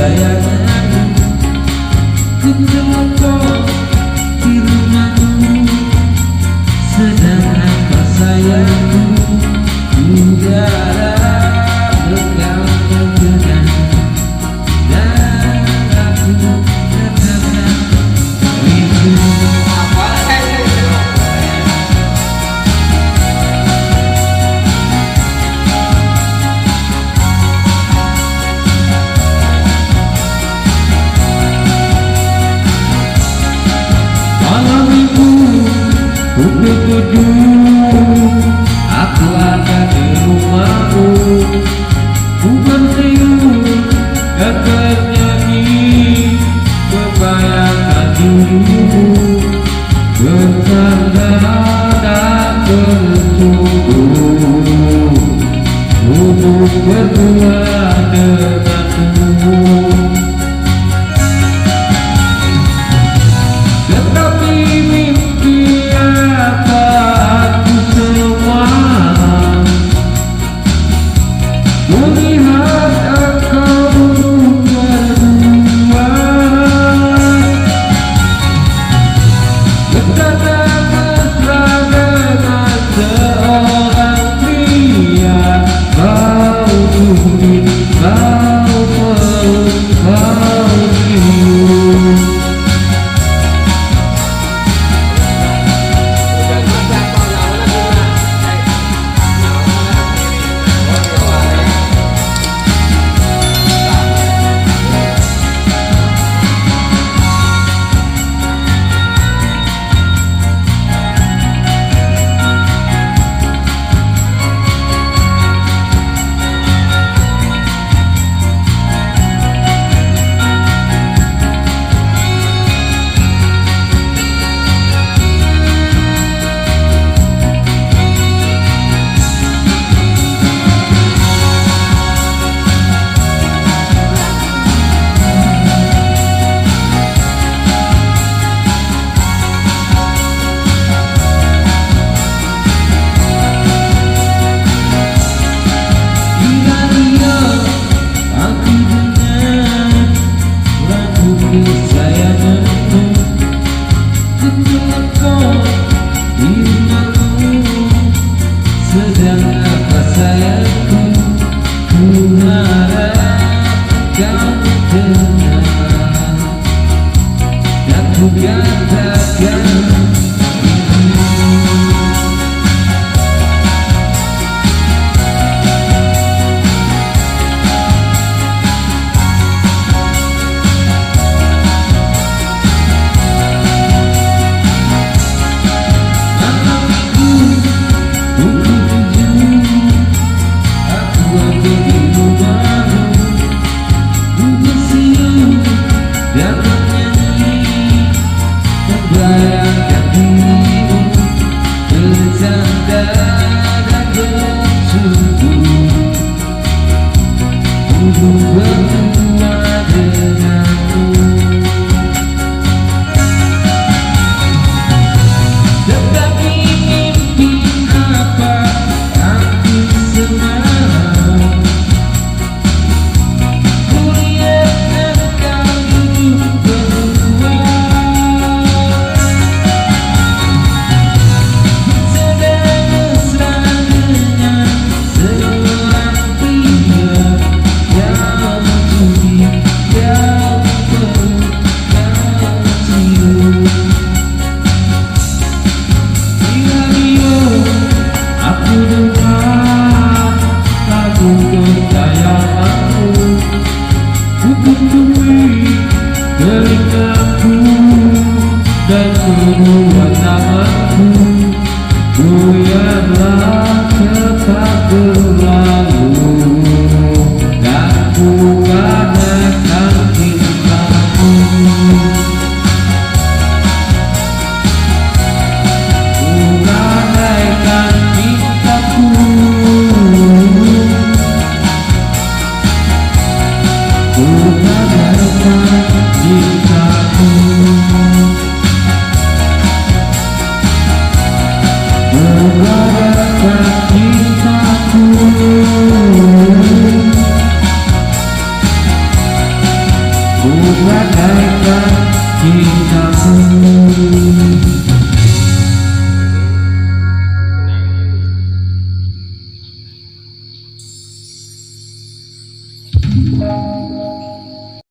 kesayangan, ku telepon di rumahmu, sedang apa sayangku, udara pegang menggenang, dan aku katakan rindu. Malam minggu pukul 7 aku akan ke rumahmu, ku berseru dan bernyanyi, membayangkan dirimu bercanda dan bersungguh untuk berdua denganmu. Tetapi mimpi apaku semua, melihat engkau berdua, bercanda mesra dengan seorang pria. Kau budi, kau peluk, kau cium. Sedang apa sayangku, ku harap kau dengar, dan ku katakan bayangkan dirimu bercanda dan bersungguh untuk berdua denganmu. Tetapi mimpi apa aku semalam, kulihat engkau duduk berdua, telingaku dan kedua tanganku, goyahlah cepat berlalu, dan ku katakan cintaku, ku katakan cintaku, ku katakan cintaku. bagaikan cintamu.